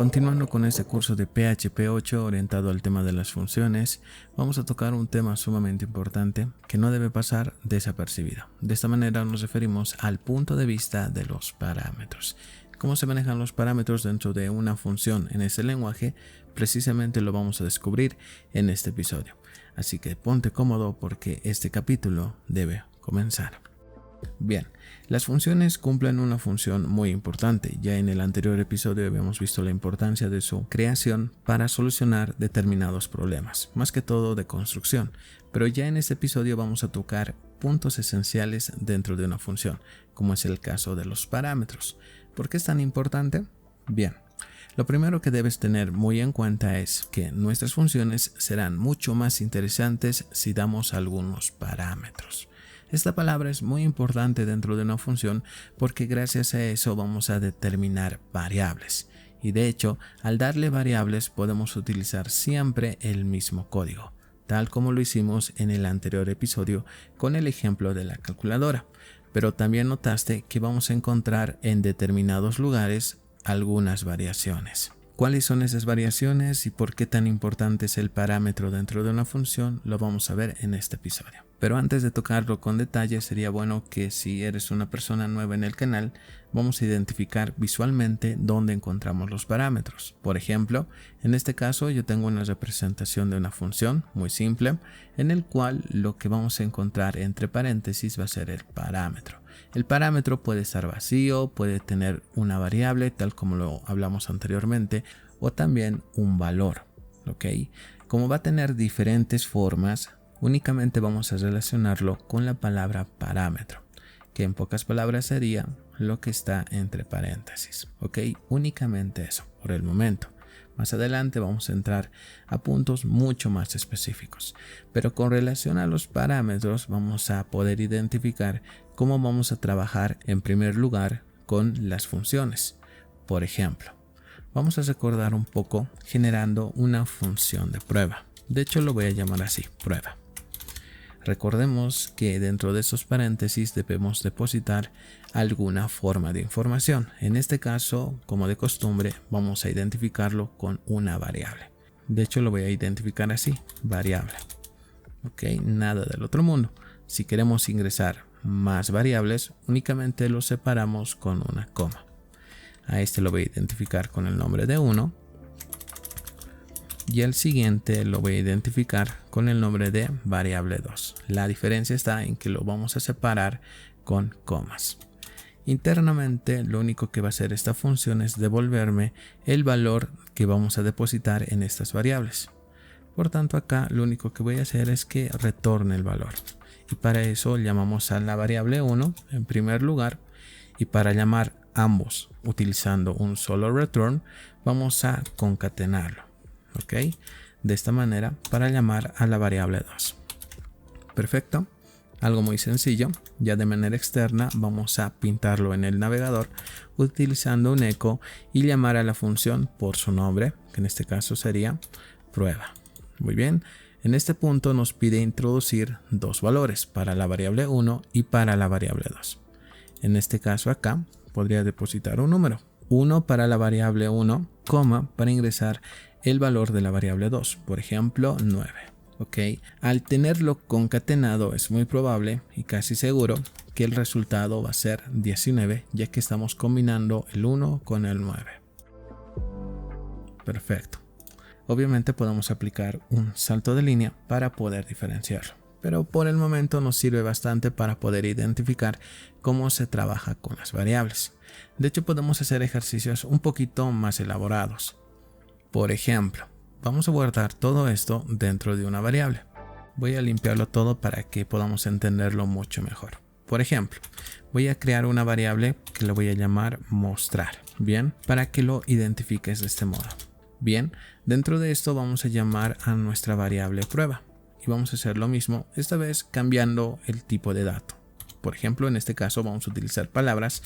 Continuando con este curso de PHP 8 orientado al tema de las funciones, vamos a tocar un tema sumamente importante que no debe pasar desapercibido. De esta manera nos referimos al punto de vista de los parámetros. Cómo se manejan los parámetros dentro de una función en este lenguaje, precisamente lo vamos a descubrir en este episodio. Así que ponte cómodo porque este capítulo debe comenzar. Bien, las funciones cumplen una función muy importante. Ya en el anterior episodio habíamos visto la importancia de su creación para solucionar determinados problemas, más que todo de construcción. Pero ya en este episodio vamos a tocar puntos esenciales dentro de una función, como es el caso de los parámetros. ¿Por qué es tan importante? Bien, lo primero que debes tener muy en cuenta es que nuestras funciones serán mucho más interesantes si damos algunos parámetros. Esta palabra es muy importante dentro de una función porque gracias a eso vamos a determinar variables. Y de hecho, al darle variables podemos utilizar siempre el mismo código, tal como lo hicimos en el anterior episodio con el ejemplo de la calculadora. Pero también notaste que vamos a encontrar en determinados lugares algunas variaciones. ¿Cuáles son esas variaciones y por qué tan importante es el parámetro dentro de una función? Lo vamos a ver en este episodio. Pero antes de tocarlo con detalle, sería bueno que si eres una persona nueva en el canal, vamos a identificar visualmente dónde encontramos los parámetros. Por ejemplo, en este caso yo tengo una representación de una función muy simple, en el cual lo que vamos a encontrar entre paréntesis va a ser el parámetro. El parámetro puede estar vacío, puede tener una variable, tal como lo hablamos anteriormente, o también un valor. ¿Ok? Como va a tener diferentes formas, únicamente vamos a relacionarlo con la palabra parámetro, que en pocas palabras sería lo que está entre paréntesis. ¿Ok? Únicamente eso, por el momento. Más adelante vamos a entrar a puntos mucho más específicos. Pero con relación a los parámetros vamos a poder identificar cómo vamos a trabajar en primer lugar con las funciones. Por ejemplo, vamos a recordar un poco generando una función de prueba. De hecho lo voy a llamar así, prueba. Recordemos que dentro de esos paréntesis debemos depositar alguna forma de información. En este caso, como de costumbre, vamos a identificarlo con una variable. De hecho, lo voy a identificar así, variable. Ok, nada del otro mundo. Si queremos ingresar más variables, únicamente lo separamos con una coma. A este lo voy a identificar con el nombre de 1. Y al siguiente lo voy a identificar con el nombre de variable 2. La diferencia está en que lo vamos a separar con comas. Internamente lo único que va a hacer esta función es devolverme el valor que vamos a depositar en estas variables. Por tanto acá lo único que voy a hacer es que retorne el valor. Y para eso llamamos a la variable 1 en primer lugar. Y para llamar ambos utilizando un solo return vamos a concatenarlo. ¿Ok? De esta manera para llamar a la variable 2. Perfecto. Algo muy sencillo. Ya de manera externa vamos a pintarlo en el navegador utilizando un echo y llamar a la función por su nombre, que en este caso sería prueba. Muy bien. En este punto nos pide introducir dos valores para la variable 1 y para la variable 2. En este caso acá podría depositar un número. 1 para la variable 1, coma para ingresar el valor de la variable 2, por ejemplo 9. ¿Ok? Al tenerlo concatenado es muy probable y casi seguro que el resultado va a ser 19, ya que estamos combinando el 1 con el 9. Perfecto. Obviamente podemos aplicar un salto de línea para poder diferenciarlo, pero por el momento nos sirve bastante para poder identificar cómo se trabaja con las variables. De hecho podemos hacer ejercicios un poquito más elaborados. Por ejemplo, vamos a guardar todo esto dentro de una variable. Voy a limpiarlo todo para que podamos entenderlo mucho mejor. Por ejemplo, voy a crear una variable que le voy a llamar mostrar. Bien, para que lo identifiques de este modo. Bien, dentro de esto vamos a llamar a nuestra variable prueba. Y vamos a hacer lo mismo, esta vez cambiando el tipo de dato. Por ejemplo, en este caso vamos a utilizar palabras.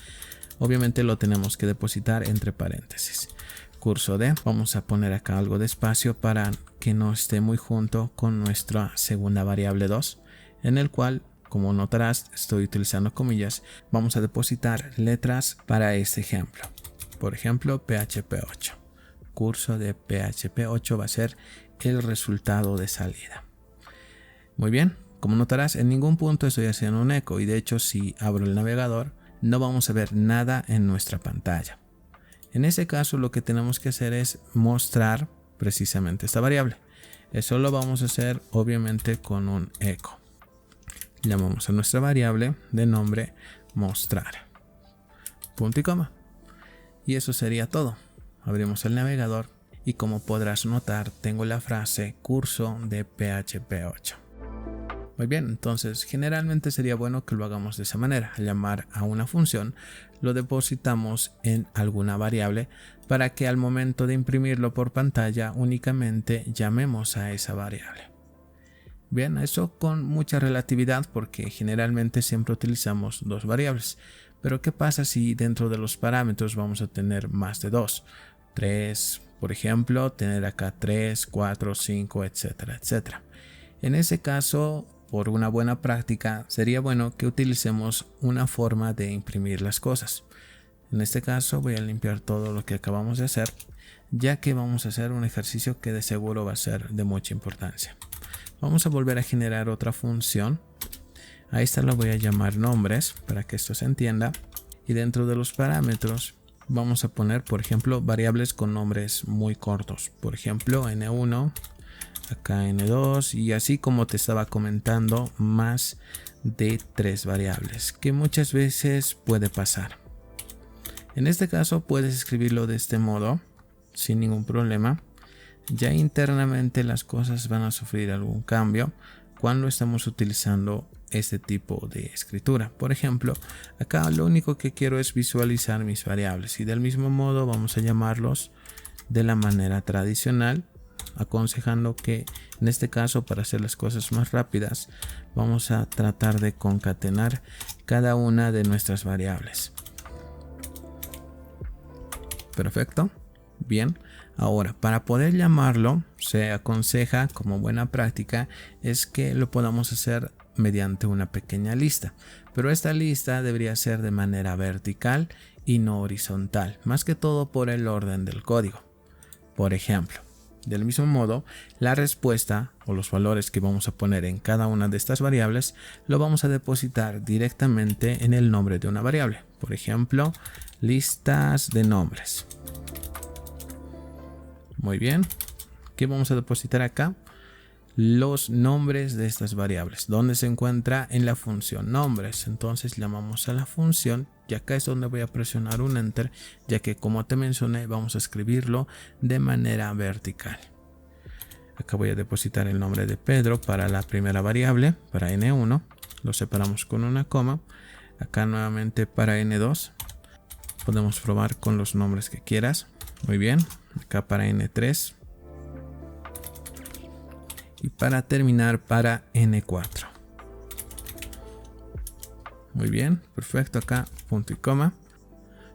Obviamente lo tenemos que depositar entre paréntesis. Curso de, vamos a poner acá algo de espacio para que no esté muy junto con nuestra segunda variable 2, en el cual, como notarás, estoy utilizando comillas, vamos a depositar letras para este ejemplo. Por ejemplo, PHP 8. curso de PHP 8 va a ser el resultado de salida. Muy bien, como notarás, en ningún punto estoy haciendo un eco y de hecho si abro el navegador no vamos a ver nada en nuestra pantalla. En ese caso lo que tenemos que hacer es mostrar precisamente esta variable. Eso lo vamos a hacer obviamente con un eco. Llamamos a nuestra variable de nombre mostrar. Punto y coma. Y eso sería todo. Abrimos el navegador y como podrás notar tengo la frase curso de PHP 8. Muy bien, entonces generalmente sería bueno que lo hagamos de esa manera. Al llamar a una función, lo depositamos en alguna variable para que al momento de imprimirlo por pantalla únicamente llamemos a esa variable. Bien, eso con mucha relatividad porque generalmente siempre utilizamos dos variables. Pero ¿qué pasa si dentro de los parámetros vamos a tener más de dos? 3, por ejemplo, tener acá 3, 4, 5, etcétera, etcétera. En ese caso, por una buena práctica, sería bueno que utilicemos una forma de imprimir las cosas. En este caso voy a limpiar todo lo que acabamos de hacer, ya que vamos a hacer un ejercicio que de seguro va a ser de mucha importancia. Vamos a volver a generar otra función. A esta la voy a llamar nombres para que esto se entienda. Y dentro de los parámetros vamos a poner, por ejemplo, variables con nombres muy cortos. Por ejemplo, N1. Acá N2 y así como te estaba comentando, más de 3 variables, que muchas veces puede pasar. En este caso puedes escribirlo de este modo sin ningún problema. Ya internamente las cosas van a sufrir algún cambio cuando estamos utilizando este tipo de escritura. Por ejemplo, acá lo único que quiero es visualizar mis variables y del mismo modo vamos a llamarlos de la manera tradicional, aconsejando que en este caso, para hacer las cosas más rápidas, vamos a tratar de concatenar cada una de nuestras variables. Perfecto. Bien. Ahora, para poder llamarlo, se aconseja como buena práctica es que lo podamos hacer mediante una pequeña lista. Pero esta lista debería ser de manera vertical y no horizontal, más que todo por el orden del código. Por ejemplo, del mismo modo, la respuesta o los valores que vamos a poner en cada una de estas variables lo vamos a depositar directamente en el nombre de una variable. Por ejemplo, listas de nombres. Muy bien. ¿Qué vamos a depositar acá? Los nombres de estas variables. ¿Dónde se encuentra? En la función nombres. Entonces llamamos a la función y acá es donde voy a presionar un enter, ya que como te mencioné vamos a escribirlo de manera vertical. Acá voy a depositar el nombre de Pedro para la primera variable, para N1. Lo separamos con una coma. Acá nuevamente para N2. Podemos probar con los nombres que quieras. Muy bien. Acá para N3. Y para terminar para N4. Muy bien, perfecto. Acá punto y coma.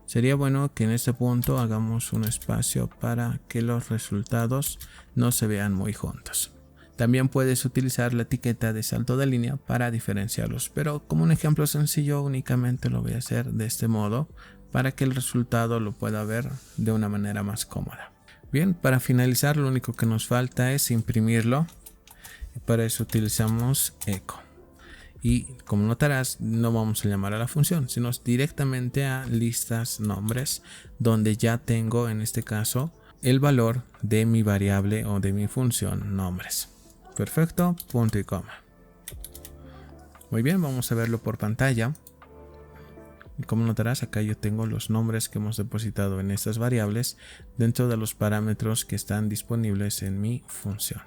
Sería bueno que en este punto hagamos un espacio para que los resultados no se vean muy juntos. También puedes utilizar la etiqueta de salto de línea para diferenciarlos, pero como un ejemplo sencillo únicamente lo voy a hacer de este modo para que el resultado lo pueda ver de una manera más cómoda. Bien, para finalizar lo único que nos falta es imprimirlo y para eso utilizamos eco. Y como notarás, no vamos a llamar a la función, sino directamente a listas nombres, donde ya tengo en este caso el valor de mi variable o de mi función nombres. Perfecto, punto y coma. Muy bien, vamos a verlo por pantalla. Y como notarás, acá yo tengo los nombres que hemos depositado en estas variables dentro de los parámetros que están disponibles en mi función.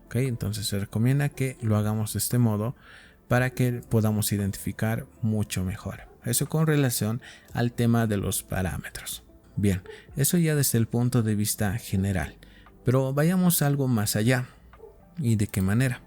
Ok, entonces se recomienda que lo hagamos de este modo para que podamos identificar mucho mejor. Eso con relación al tema de los parámetros. Bien, eso ya desde el punto de vista general. Pero vayamos algo más allá. ¿Y de qué manera?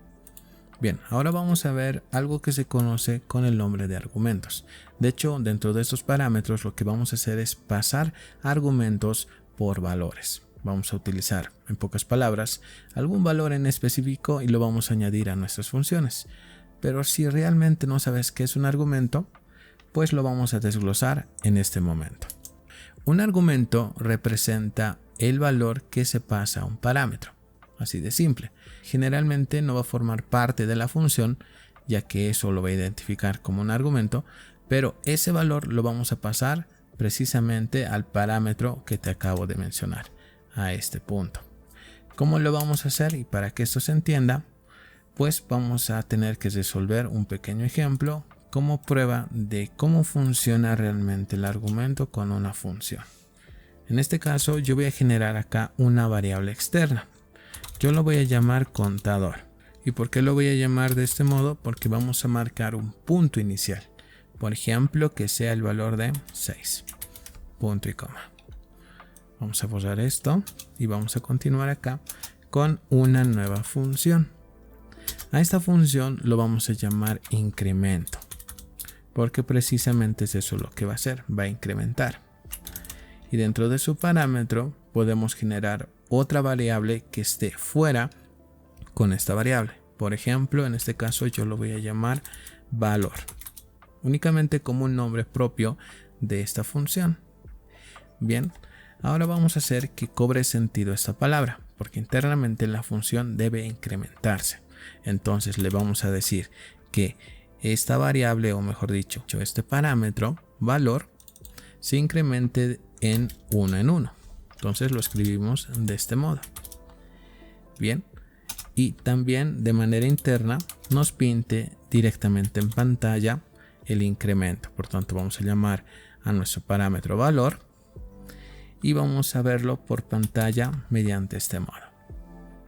Bien, ahora vamos a ver algo que se conoce con el nombre de argumentos. De hecho, dentro de estos parámetros lo que vamos a hacer es pasar argumentos por valores. Vamos a utilizar, en pocas palabras, algún valor en específico y lo vamos a añadir a nuestras funciones. Pero si realmente no sabes qué es un argumento, pues lo vamos a desglosar en este momento. Un argumento representa el valor que se pasa a un parámetro. Así de simple. Generalmente no va a formar parte de la función, ya que eso lo va a identificar como un argumento, pero ese valor lo vamos a pasar precisamente al parámetro que te acabo de mencionar, a este punto. ¿Cómo lo vamos a hacer? Y para que esto se entienda, pues vamos a tener que resolver un pequeño ejemplo como prueba de cómo funciona realmente el argumento con una función. En este caso yo voy a generar acá una variable externa. Yo lo voy a llamar contador. ¿Y por qué lo voy a llamar de este modo? Porque vamos a marcar un punto inicial. Por ejemplo, que sea el valor de 6. Punto y coma. Vamos a borrar esto y vamos a continuar acá con una nueva función. A esta función lo vamos a llamar incremento, porque precisamente es eso lo que va a hacer, va a incrementar. Y dentro de su parámetro podemos generar otra variable que esté fuera con esta variable. Por ejemplo, en este caso yo lo voy a llamar valor, únicamente como un nombre propio de esta función. Bien, ahora vamos a hacer que cobre sentido esta palabra, porque internamente la función debe incrementarse. Entonces le vamos a decir que esta variable, o mejor dicho, este parámetro, valor, se incremente en 1 en 1. Entonces lo escribimos de este modo. Bien, y también de manera interna nos pinte directamente en pantalla el incremento. Por tanto, vamos a llamar a nuestro parámetro valor y vamos a verlo por pantalla mediante este modo.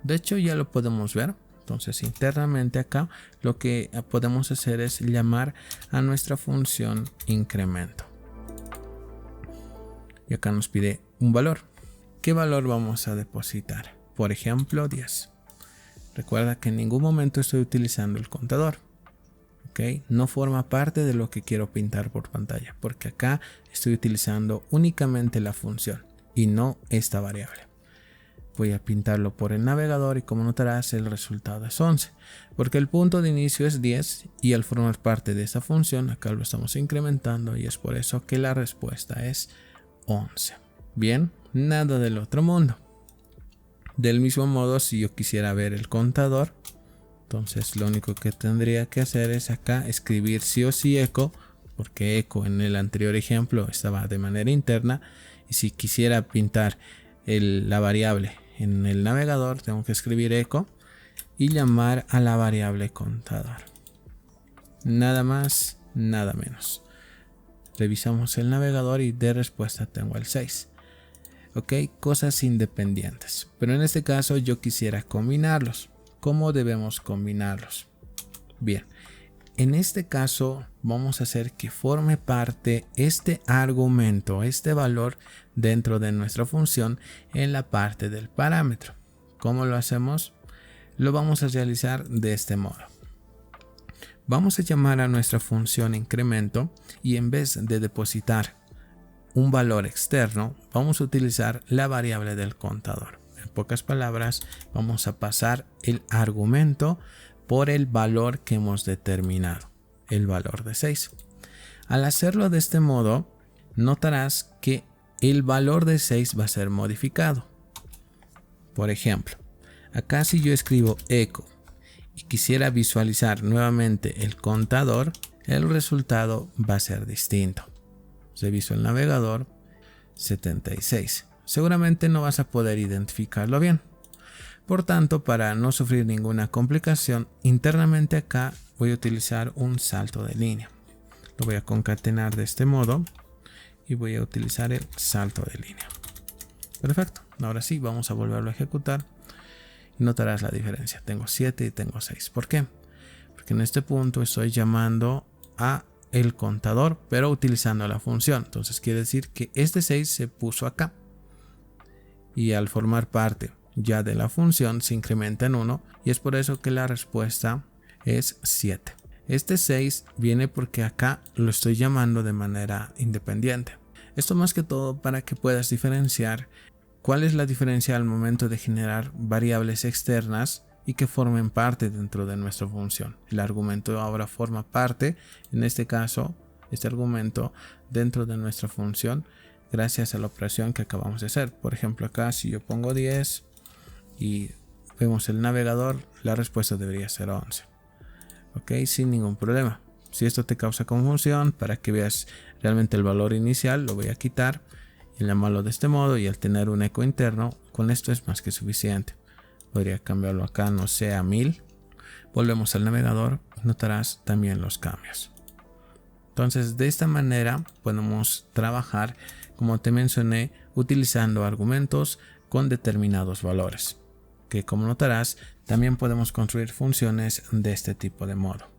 De hecho, ya lo podemos ver. Entonces, internamente acá lo que podemos hacer es llamar a nuestra función incremento. Y acá nos pide un valor. ¿Qué valor vamos a depositar? Por ejemplo, 10. Recuerda que en ningún momento estoy utilizando el contador. ¿Ok? No forma parte de lo que quiero pintar por pantalla, porque acá estoy utilizando únicamente la función y no esta variable. Voy a pintarlo por el navegador y como notarás el resultado es 11, porque el punto de inicio es 10 y al formar parte de esa función acá lo estamos incrementando y es por eso que la respuesta es 11. Bien, nada del otro mundo. Del mismo modo, si yo quisiera ver el contador, entonces lo único que tendría que hacer es acá escribir sí o sí echo, porque echo en el anterior ejemplo estaba de manera interna, y si quisiera pintar la variable en el navegador tengo que escribir echo y llamar a la variable contador. Nada más, nada menos. Revisamos el navegador y de respuesta tengo el 6. Ok, cosas independientes. Pero en este caso yo quisiera combinarlos. ¿Cómo debemos combinarlos? Bien, en este caso vamos a hacer que forme parte este argumento, este valor dentro de nuestra función en la parte del parámetro. ¿Cómo lo hacemos? Lo vamos a realizar de este modo. Vamos a llamar a nuestra función incremento y en vez de depositar un valor externo, vamos a utilizar la variable del contador. En pocas palabras, vamos a pasar el argumento por el valor que hemos determinado, el valor de 6. Al hacerlo de este modo, notarás que el valor de 6 va a ser modificado. Por ejemplo, acá si yo escribo echo y quisiera visualizar nuevamente el contador, el resultado va a ser distinto. Reviso el navegador, 76. Seguramente no vas a poder identificarlo bien. Por tanto, para no sufrir ninguna complicación, internamente acá voy a utilizar un salto de línea. Lo voy a concatenar de este modo y voy a utilizar el salto de línea. Perfecto. Ahora sí, vamos a volverlo a ejecutar y notarás la diferencia. Tengo 7 y tengo 6. ¿Por qué? Porque en este punto estoy llamando a el contador, pero utilizando la función. Entonces quiere decir que este 6 se puso acá. Y al formar parte ya de la función se incrementa en 1 y es por eso que la respuesta es 7. Este 6 viene porque acá lo estoy llamando de manera independiente. Esto más que todo para que puedas diferenciar cuál es la diferencia al momento de generar variables externas y que formen parte dentro de nuestra función. El argumento ahora forma parte, en este caso, este argumento dentro de nuestra función gracias a la operación que acabamos de hacer. Por ejemplo, acá si yo pongo 10 y vemos el navegador, la respuesta debería ser 11. Ok, sin ningún problema. Si esto te causa confusión, para que veas realmente el valor inicial, lo voy a quitar y llamarlo de este modo, y al tener un eco interno, con esto es más que suficiente. Podría cambiarlo acá, no sé, a 1000. Volvemos al navegador, notarás también los cambios. Entonces, de esta manera podemos trabajar, como te mencioné, utilizando argumentos con determinados valores, que como notarás, también podemos construir funciones de este tipo de modo.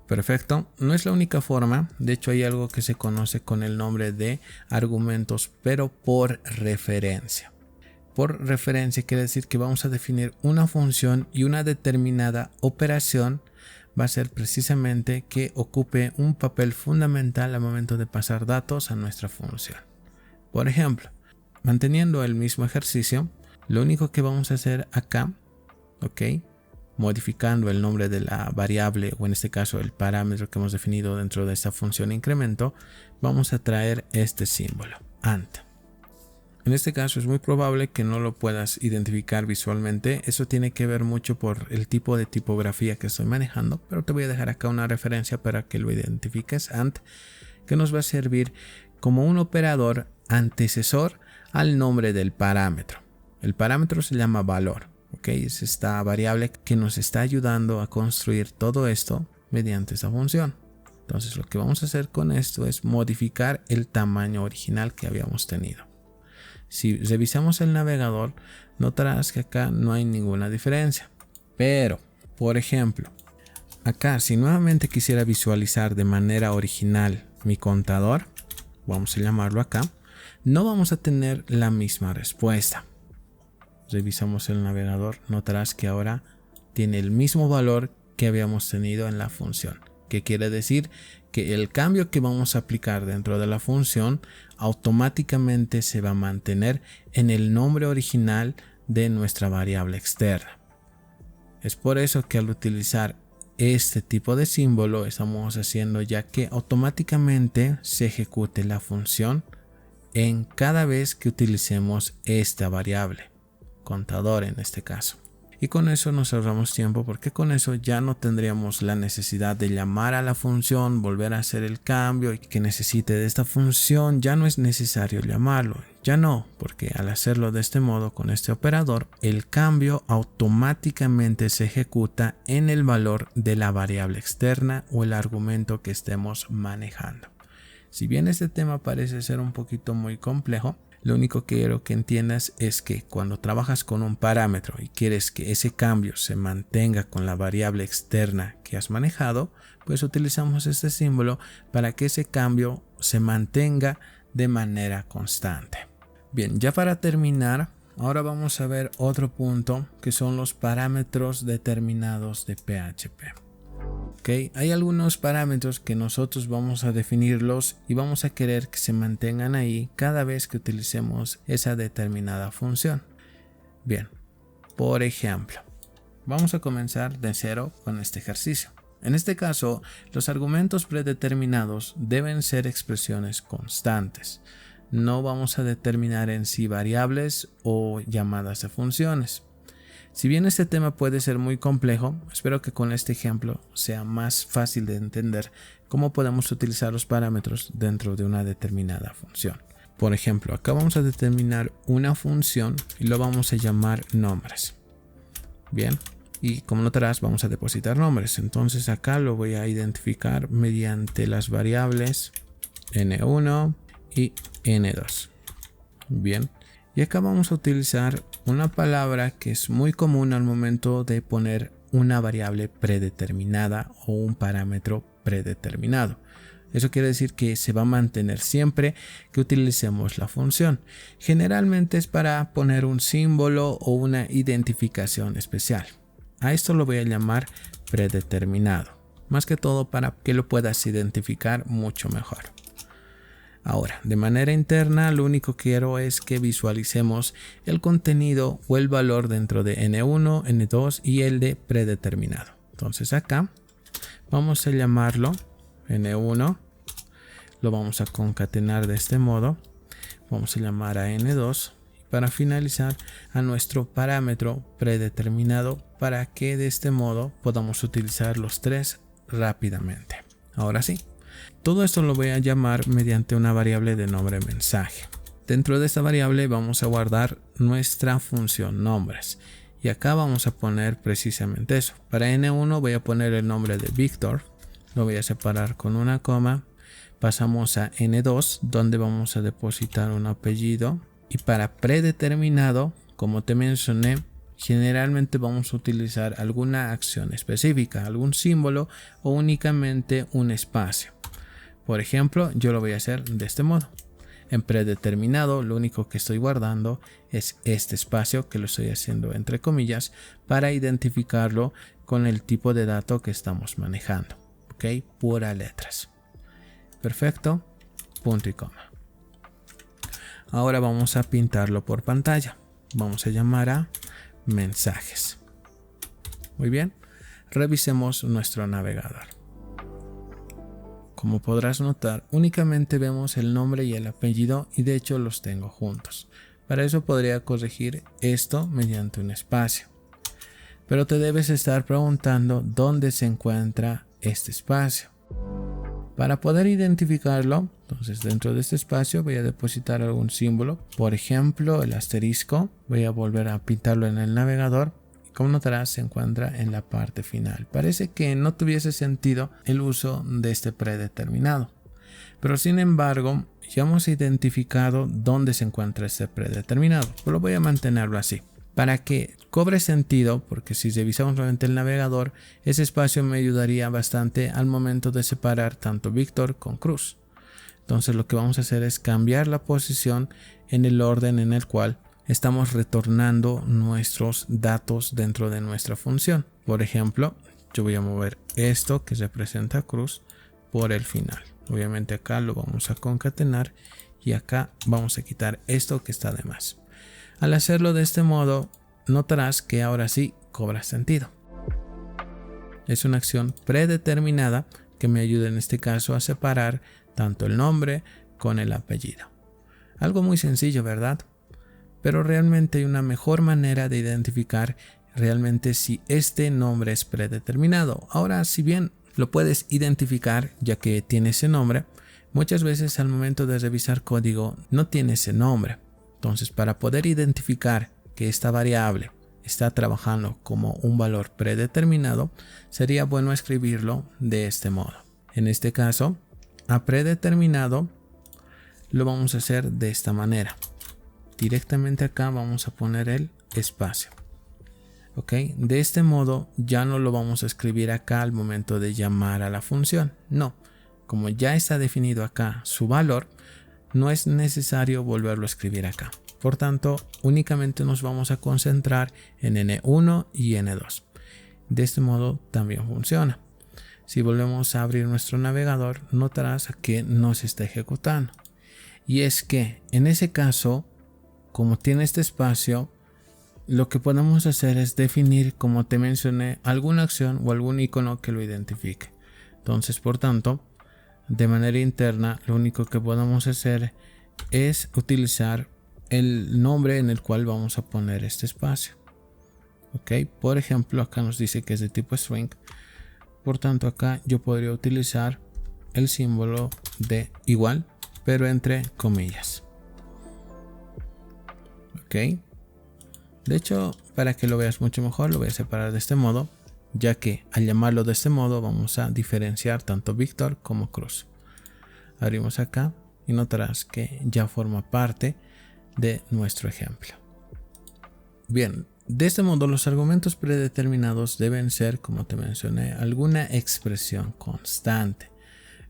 Perfecto, no es la única forma, de hecho hay algo que se conoce con el nombre de argumentos, pero por referencia. Por referencia quiere decir que vamos a definir una función y una determinada operación va a ser precisamente que ocupe un papel fundamental al momento de pasar datos a nuestra función. Por ejemplo, manteniendo el mismo ejercicio, lo único que vamos a hacer acá, ok, modificando el nombre de la variable, o en este caso el parámetro que hemos definido dentro de esta función incremento, vamos a traer este símbolo, ant. En este caso es muy probable que no lo puedas identificar visualmente. Eso tiene que ver mucho por el tipo de tipografía que estoy manejando, pero te voy a dejar acá una referencia para que lo identifiques. Ant, que nos va a servir como un operador antecesor al nombre del parámetro. El parámetro se llama valor, ¿ok? Es esta variable que nos está ayudando a construir todo esto mediante esta función. Entonces lo que vamos a hacer con esto es modificar el tamaño original que habíamos tenido. Si revisamos el navegador, notarás que acá no hay ninguna diferencia. Pero, por ejemplo, acá si nuevamente quisiera visualizar de manera original mi contador, vamos a llamarlo acá, no vamos a tener la misma respuesta. Revisamos el navegador, notarás que ahora tiene el mismo valor que habíamos tenido en la función. ¿Qué quiere decir? Que el cambio que vamos a aplicar dentro de la función automáticamente se va a mantener en el nombre original de nuestra variable externa. Es por eso que al utilizar este tipo de símbolo estamos haciendo ya que automáticamente se ejecute la función en cada vez que utilicemos esta variable, contador en este caso. Y con eso nos ahorramos tiempo, porque con eso ya no tendríamos la necesidad de llamar a la función, volver a hacer el cambio y que necesite de esta función. Ya no es necesario llamarlo, ya no, porque al hacerlo de este modo con este operador, el cambio automáticamente se ejecuta en el valor de la variable externa o el argumento que estemos manejando. Si bien este tema parece ser un poquito muy complejo, lo único que quiero que entiendas es que cuando trabajas con un parámetro y quieres que ese cambio se mantenga con la variable externa que has manejado, pues utilizamos este símbolo para que ese cambio se mantenga de manera constante. Bien, ya para terminar, ahora vamos a ver otro punto que son los parámetros determinados de PHP. Okay. Hay algunos parámetros que nosotros vamos a definirlos y vamos a querer que se mantengan ahí cada vez que utilicemos esa determinada función. Bien, por ejemplo, vamos a comenzar de cero con este ejercicio. En este caso, los argumentos predeterminados deben ser expresiones constantes. No vamos a determinar en sí variables o llamadas a funciones. Si bien este tema puede ser muy complejo, espero que con este ejemplo sea más fácil de entender cómo podemos utilizar los parámetros dentro de una determinada función. Por ejemplo, acá vamos a determinar una función y lo vamos a llamar nombres. Bien, y como notarás vamos a depositar nombres. Entonces acá lo voy a identificar mediante las variables n1 y n2. Bien. Y acá vamos a utilizar una palabra que es muy común al momento de poner una variable predeterminada o un parámetro predeterminado. Eso quiere decir que se va a mantener siempre que utilicemos la función. Generalmente es para poner un símbolo o una identificación especial. A esto lo voy a llamar predeterminado. Más que todo para que lo puedas identificar mucho mejor. Ahora, de manera interna, lo único que quiero es que visualicemos el contenido o el valor dentro de N1, N2 y el de predeterminado. Entonces acá vamos a llamarlo N1, lo vamos a concatenar de este modo. Vamos a llamar a n2 para finalizar a nuestro parámetro predeterminado para que de este modo podamos utilizar los tres rápidamente. Ahora sí, todo esto lo voy a llamar mediante una variable de nombre mensaje. Dentro de esta variable vamos a guardar nuestra función nombres y acá vamos a poner precisamente eso. Para n1 voy a poner el nombre de Víctor, lo voy a separar con una coma. Pasamos a n2 donde vamos a depositar un apellido, y para predeterminado, como te mencioné, generalmente vamos a utilizar alguna acción específica, algún símbolo o únicamente un espacio. Por ejemplo, yo lo voy a hacer de este modo. En predeterminado, lo único que estoy guardando es este espacio, que lo estoy haciendo entre comillas, para identificarlo con el tipo de dato que estamos manejando. ¿Ok? Pura letras. Perfecto. Punto y coma. Ahora vamos a pintarlo por pantalla. Vamos a llamar a mensajes. Muy bien. Revisemos nuestro navegador. Como podrás notar, únicamente vemos el nombre y el apellido, y de hecho los tengo juntos. Para eso podría corregir esto mediante un espacio. Pero te debes estar preguntando dónde se encuentra este espacio. Para poder identificarlo, entonces dentro de este espacio voy a depositar algún símbolo. Por ejemplo, el asterisco. Voy a volver a pintarlo en el navegador. Como notarás, se encuentra en la parte final. Parece que no tuviese sentido el uso de este predeterminado. Pero sin embargo, ya hemos identificado dónde se encuentra este predeterminado. Pero voy a mantenerlo así, para que cobre sentido, porque si revisamos nuevamente el navegador, ese espacio me ayudaría bastante al momento de separar tanto Víctor con Cruz. Entonces lo que vamos a hacer es cambiar la posición en el orden en el cual estamos retornando nuestros datos dentro de nuestra función. Por ejemplo, yo voy a mover esto que representa Cruz por el final. Obviamente acá lo vamos a concatenar y acá vamos a quitar esto que está de más. Al hacerlo de este modo, notarás que ahora sí cobra sentido. Es una acción predeterminada que me ayuda en este caso a separar tanto el nombre con el apellido. Algo muy sencillo, ¿verdad? Pero realmente hay una mejor manera de identificar realmente si este nombre es predeterminado. Ahora, si bien lo puedes identificar ya que tiene ese nombre, muchas veces al momento de revisar código no tiene ese nombre. Entonces, para poder identificar que esta variable está trabajando como un valor predeterminado, sería bueno escribirlo de este modo. En este caso, a predeterminado lo vamos a hacer de esta manera. Directamente acá vamos a poner el espacio. ¿Ok? De este modo ya no lo vamos a escribir acá al momento de llamar a la función. No, como ya está definido acá su valor, no es necesario volverlo a escribir acá. Por tanto, únicamente nos vamos a concentrar en N1 y N2. De este modo también funciona. Si volvemos a abrir nuestro navegador, notarás que no se está ejecutando. Y es que en ese caso, como tiene este espacio, lo que podemos hacer es definir, como te mencioné, alguna acción o algún icono que lo identifique. Entonces, por tanto, de manera interna, lo único que podemos hacer es utilizar el nombre en el cual vamos a poner este espacio. Ok, por ejemplo, acá nos dice que es de tipo string. Por tanto, acá yo podría utilizar el símbolo de igual, pero entre comillas. Ok. De hecho, para que lo veas mucho mejor, lo voy a separar de este modo, ya que al llamarlo de este modo vamos a diferenciar tanto Víctor como Cruz. Abrimos acá y notarás que ya forma parte de nuestro ejemplo. Bien, de este modo los argumentos predeterminados deben ser, como te mencioné, alguna expresión constante.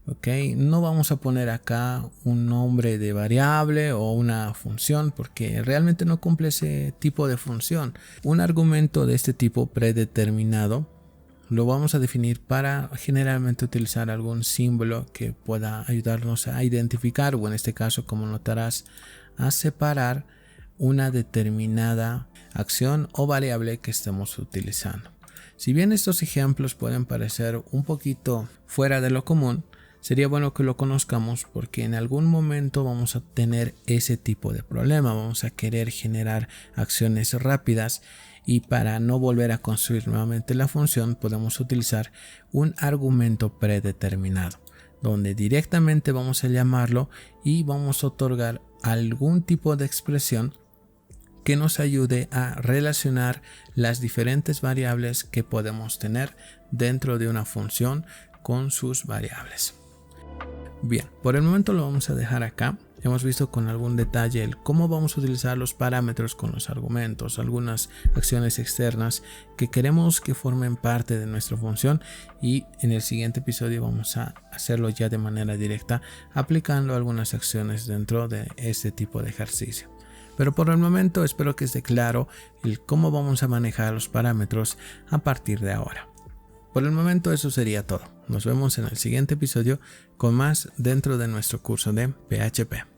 Ok, no vamos a poner acá un nombre de variable o una función porque realmente no cumple ese tipo de función. Un argumento de este tipo predeterminado lo vamos a definir para generalmente utilizar algún símbolo que pueda ayudarnos a identificar, o en este caso, como notarás, a separar una determinada acción o variable que estemos utilizando. Si bien estos ejemplos pueden parecer un poquito fuera de lo común, sería bueno que lo conozcamos porque en algún momento vamos a tener ese tipo de problema, vamos a querer generar acciones rápidas y para no volver a construir nuevamente la función podemos utilizar un argumento predeterminado donde directamente vamos a llamarlo y vamos a otorgar algún tipo de expresión que nos ayude a relacionar las diferentes variables que podemos tener dentro de una función con sus variables. Bien, por el momento lo vamos a dejar acá. Hemos visto con algún detalle el cómo vamos a utilizar los parámetros con los argumentos, algunas acciones externas que queremos que formen parte de nuestra función, y en el siguiente episodio vamos a hacerlo ya de manera directa aplicando algunas acciones dentro de este tipo de ejercicio. Pero por el momento espero que esté claro el cómo vamos a manejar los parámetros a partir de ahora. Por el momento eso sería todo. Nos vemos en el siguiente episodio con más dentro de nuestro curso de PHP.